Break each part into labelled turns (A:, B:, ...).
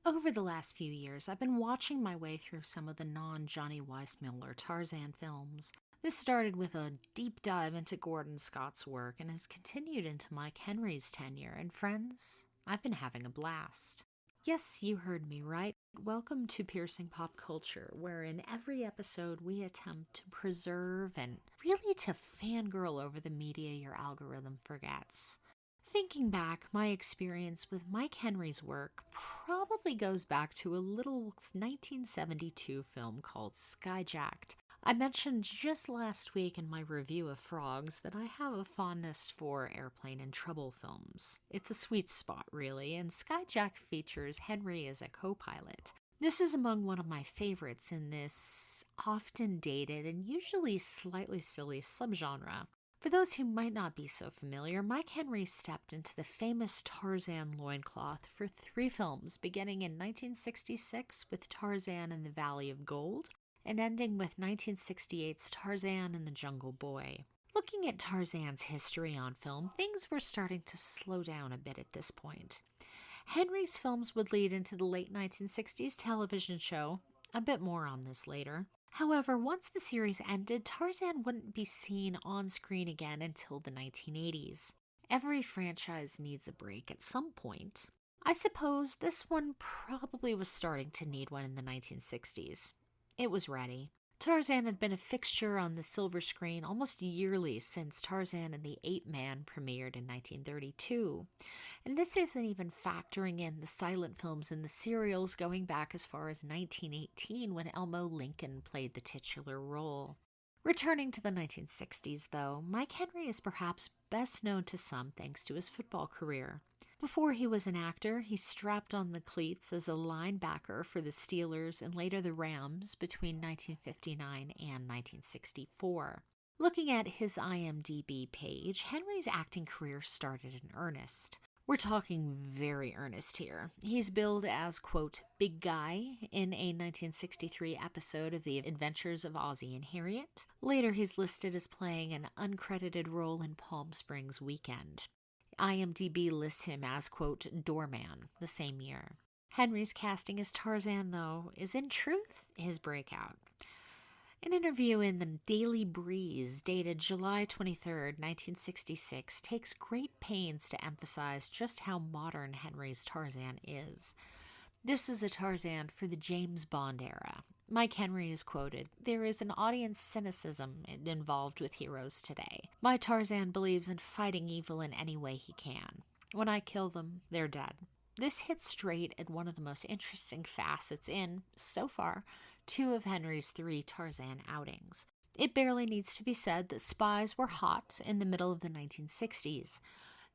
A: Over the last few years, I've been watching my way through some of the non-Johnny Weissmuller Tarzan films. This started with a deep dive into Gordon Scott's work and has continued into Mike Henry's tenure, and friends, I've been having a blast. Yes, you heard me right. Welcome to Piercing Pop Culture, where in every episode we attempt to preserve and really to fangirl over the media your algorithm forgets. Thinking back, my experience with Mike Henry's work probably goes back to a little 1972 film called Skyjacked. I mentioned just last week in my review of Frogs that I have a fondness for airplane and trouble films. It's a sweet spot, really, and Skyjack features Henry as a co-pilot. This is among one of my favorites in this often dated and usually slightly silly subgenre. For those who might not be so familiar, Mike Henry stepped into the famous Tarzan loincloth for 3 films, beginning in 1966 with Tarzan in the Valley of Gold, and ending with 1968's Tarzan and the Jungle Boy. Looking at Tarzan's history on film, things were starting to slow down a bit at this point. Henry's films would lead into the late 1960s television show. A bit more on this later. However, once the series ended, Tarzan wouldn't be seen on screen again until the 1980s. Every franchise needs a break at some point. I suppose this one probably was starting to need one in the 1960s. It was ready. Tarzan had been a fixture on the silver screen almost yearly since Tarzan and the Ape Man premiered in 1932. And this isn't even factoring in the silent films and the serials going back as far as 1918 when Elmo Lincoln played the titular role. Returning to the 1960s, though, Mike Henry is perhaps best known to some thanks to his football career. Before he was an actor, he strapped on the cleats as a linebacker for the Steelers and later the Rams between 1959 and 1964. Looking at his IMDb page, Henry's acting career started in earnest. We're talking very earnest here. He's billed as, quote, Big Guy in a 1963 episode of The Adventures of Ozzie and Harriet. Later, he's listed as playing an uncredited role in Palm Springs Weekend. IMDb lists him as, quote, Doorman the same year. Henry's casting as Tarzan, though, is in truth his breakout. An interview in the Daily Breeze dated July 23, 1966, takes great pains to emphasize just how modern Henry's Tarzan is. This is a Tarzan for the James Bond era. Mike Henry is quoted, "There is an audience cynicism involved with heroes today. My Tarzan believes in fighting evil in any way he can. When I kill them, they're dead." This hits straight at one of the most interesting facets in, so far, 2 of Henry's 3 Tarzan outings. It barely needs to be said that spies were hot in the middle of the 1960s.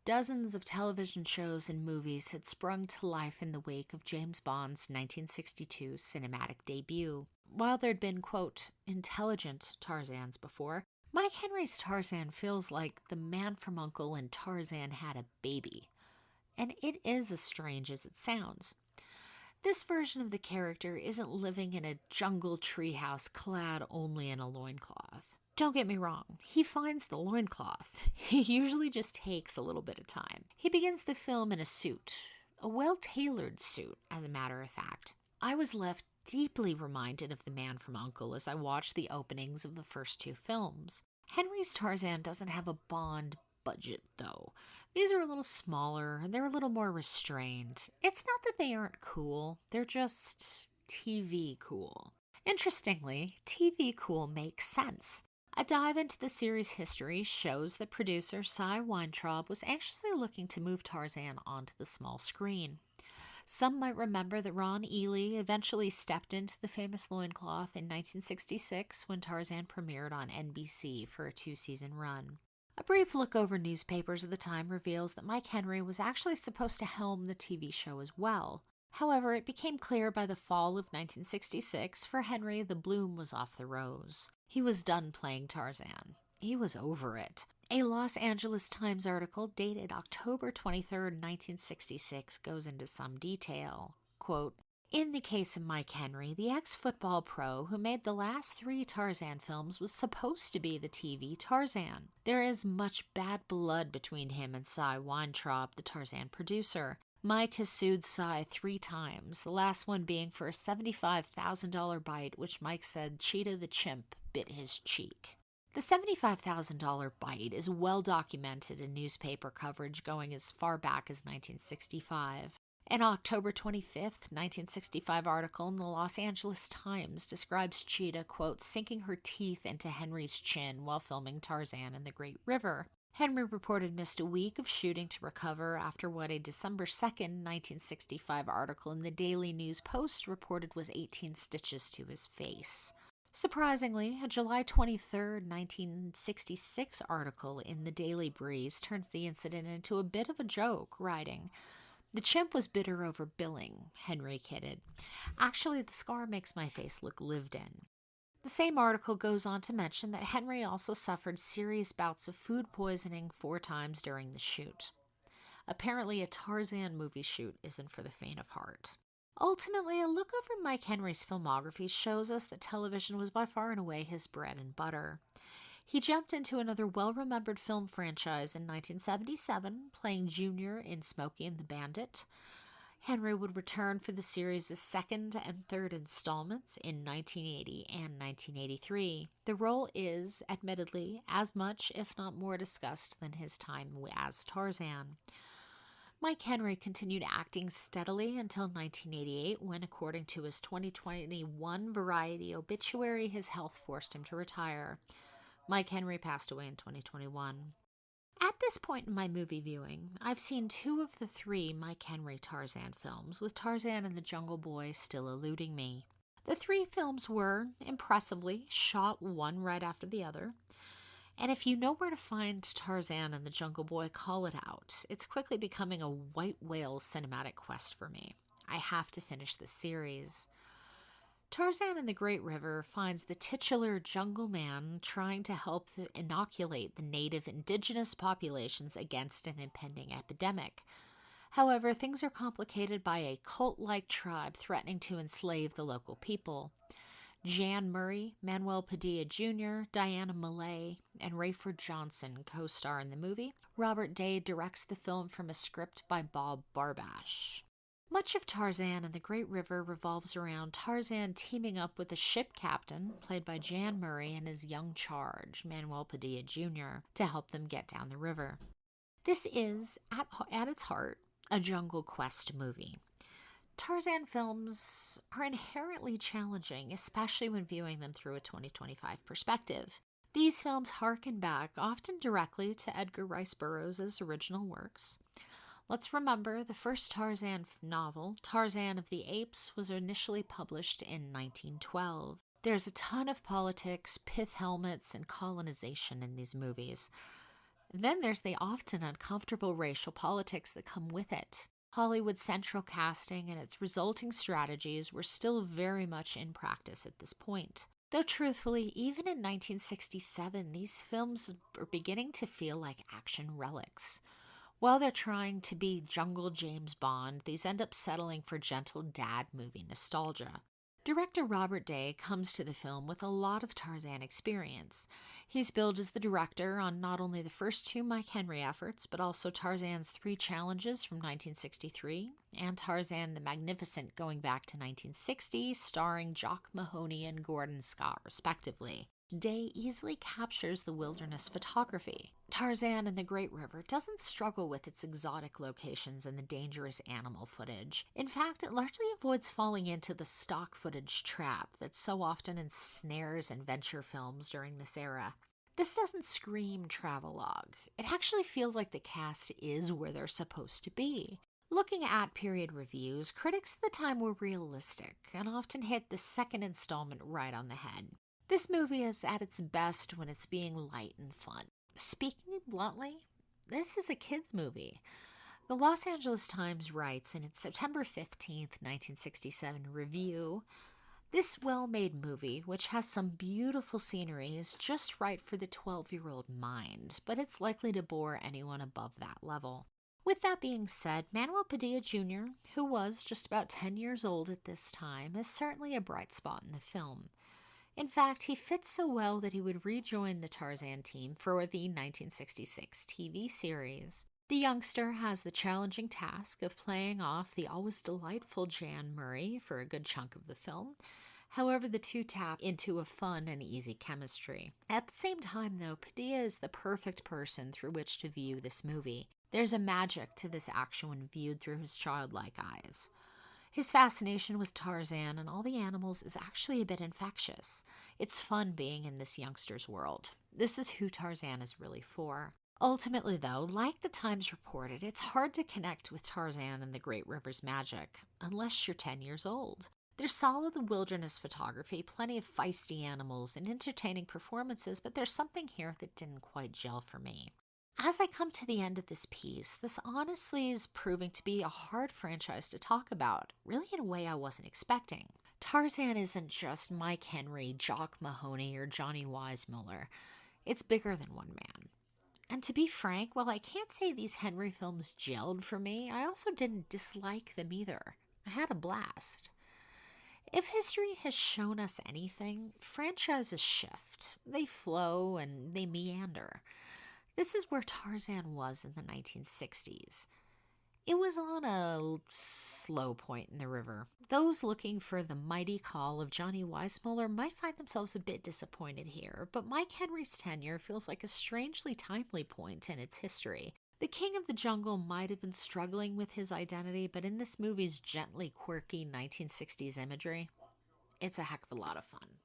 A: Dozens of television shows and movies had sprung to life in the wake of James Bond's 1962 cinematic debut. While there'd been, quote, intelligent Tarzans before, Mike Henry's Tarzan feels like the man from U.N.C.L.E. and Tarzan had a baby. And it is as strange as it sounds. This version of the character isn't living in a jungle treehouse clad only in a loincloth. Don't get me wrong, he finds the loincloth. He usually just takes a little bit of time. He begins the film in a suit, a well-tailored suit, as a matter of fact. I was left deeply reminded of the man from U.N.C.L.E. as I watched the openings of the first 2 films. Henry's Tarzan doesn't have a Bond budget, though. These are a little smaller, they're a little more restrained. It's not that they aren't cool, they're just TV cool. Interestingly, TV cool makes sense. A dive into the series' history shows that producer Cy Weintraub was anxiously looking to move Tarzan onto the small screen. Some might remember that Ron Ely eventually stepped into the famous loincloth in 1966 when Tarzan premiered on NBC for a 2-season run. A brief look over newspapers of the time reveals that Mike Henry was actually supposed to helm the TV show as well. However, it became clear by the fall of 1966 for Henry the bloom was off the rose. He was done playing Tarzan. He was over it. A Los Angeles Times article dated October 23, 1966 goes into some detail. Quote, "In the case of Mike Henry, the ex-football pro who made the last 3 Tarzan films was supposed to be the TV Tarzan. There is much bad blood between him and Cy Weintraub, the Tarzan producer. Mike has sued Cy 3 times, the last one being for a $75,000 bite, which Mike said Cheetah the chimp bit his cheek. The $75,000 bite is well documented in newspaper coverage going as far back as 1965. An October 25th, 1965 article in the Los Angeles Times describes Cheetah, quote, sinking her teeth into Henry's chin while filming Tarzan in the Great River. Henry reported missed a week of shooting to recover after what a December 2nd, 1965 article in the Daily News Post reported was 18 stitches to his face. Surprisingly, a July 23, 1966 article in the Daily Breeze turns the incident into a bit of a joke, writing, "The chimp was bitter over billing," Henry kidded. "Actually, the scar makes my face look lived in." The same article goes on to mention that Henry also suffered serious bouts of food poisoning 4 times during the shoot. Apparently, a Tarzan movie shoot isn't for the faint of heart. Ultimately, a look over Mike Henry's filmography shows us that television was by far and away his bread and butter. He jumped into another well-remembered film franchise in 1977, playing Junior in Smokey and the Bandit. Henry would return for the series' second and third installments in 1980 and 1983. The role is, admittedly, as much, if not more, discussed than his time as Tarzan. Mike Henry continued acting steadily until 1988 when, according to his 2021 Variety obituary, his health forced him to retire. Mike Henry passed away in 2021. At this point in my movie viewing, I've seen 2 of the 3 Mike Henry Tarzan films, with Tarzan and the Jungle Boy still eluding me. The 3 films were, impressively, shot one right after the other. And if you know where to find Tarzan and the Jungle Boy, call it out. It's quickly becoming a white whale cinematic quest for me. I have to finish this series. Tarzan in the Great River finds the titular jungle man trying to help inoculate the native indigenous populations against an impending epidemic. However, things are complicated by a cult-like tribe threatening to enslave the local people. Jan Murray, Manuel Padilla Jr., Diana Malay, and Rayford Johnson co-star in the movie. Robert Day directs the film from a script by Bob Barbash. Much of Tarzan and the Great River revolves around Tarzan teaming up with a ship captain, played by Jan Murray, and his young charge, Manuel Padilla Jr., to help them get down the river. This is, at its heart, a jungle quest movie. Tarzan films are inherently challenging, especially when viewing them through a 2025 perspective. These films harken back, often directly, to Edgar Rice Burroughs' original works. Let's remember the first Tarzan novel, Tarzan of the Apes, was initially published in 1912. There's a ton of politics, pith helmets, and colonization in these movies. And then there's the often uncomfortable racial politics that come with it. Hollywood's central casting and its resulting strategies were still very much in practice at this point. Though truthfully, even in 1967, these films are beginning to feel like action relics. While they're trying to be jungle James Bond, these end up settling for gentle dad movie nostalgia. Director Robert Day comes to the film with a lot of Tarzan experience. He's billed as the director on not only the first 2 Mike Henry efforts, but also Tarzan's 3 Challenges from 1963, and Tarzan the Magnificent going back to 1960, starring Jock Mahoney and Gordon Scott, respectively. Day easily captures the wilderness photography. Tarzan and the Great River doesn't struggle with its exotic locations and the dangerous animal footage. In fact, it largely avoids falling into the stock footage trap that so often ensnares adventure films during this era. This doesn't scream travelogue. It actually feels like the cast is where they're supposed to be. Looking at period reviews, critics at the time were realistic and often hit the second installment right on the head. This movie is at its best when it's being light and fun. Speaking bluntly, this is a kid's movie. The Los Angeles Times writes in its September 15th, 1967 review, "This well-made movie, which has some beautiful scenery, is just right for the 12-year-old mind, but it's likely to bore anyone above that level." With that being said, Manuel Padilla Jr., who was just about 10 years old at this time, is certainly a bright spot in the film. In fact, he fits so well that he would rejoin the Tarzan team for the 1966 TV series. The youngster has the challenging task of playing off the always delightful Jan Murray for a good chunk of the film. However, the two tap into a fun and easy chemistry. At the same time, though, Padilla is the perfect person through which to view this movie. There's a magic to this action when viewed through his childlike eyes. His fascination with Tarzan and all the animals is actually a bit infectious. It's fun being in this youngster's world. This is who Tarzan is really for. Ultimately, though, like the Times reported, it's hard to connect with Tarzan and the Great River's magic, unless you're 10 years old. There's solid wilderness photography, plenty of feisty animals, and entertaining performances, but there's something here that didn't quite gel for me. As I come to the end of this piece, this honestly is proving to be a hard franchise to talk about, really in a way I wasn't expecting. Tarzan isn't just Mike Henry, Jock Mahoney, or Johnny Weissmuller. It's bigger than one man. And to be frank, while I can't say these Henry films gelled for me, I also didn't dislike them either. I had a blast. If history has shown us anything, franchises shift. They flow and they meander. This is where Tarzan was in the 1960s. It was on a slow point in the river. Those looking for the mighty call of Johnny Weissmuller might find themselves a bit disappointed here, but Mike Henry's tenure feels like a strangely timely point in its history. The King of the Jungle might have been struggling with his identity, but in this movie's gently quirky 1960s imagery, it's a heck of a lot of fun.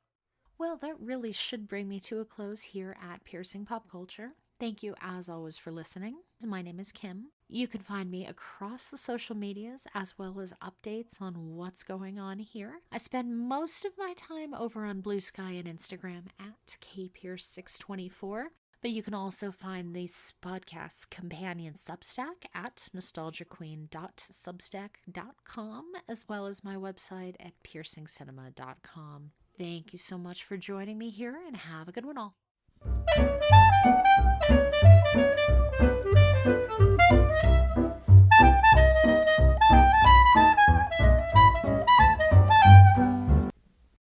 A: Well, that really should bring me to a close here at Piercing Pop Culture. Thank you, as always, for listening. My name is Kim. You can find me across the social medias as well as updates on what's going on here. I spend most of my time over on Blue Sky and Instagram at kpierce624, but you can also find the podcast's companion Substack at nostalgiaqueen.substack.com, as well as my website at piercingcinema.com. Thank you so much for joining me here, and have a good one all.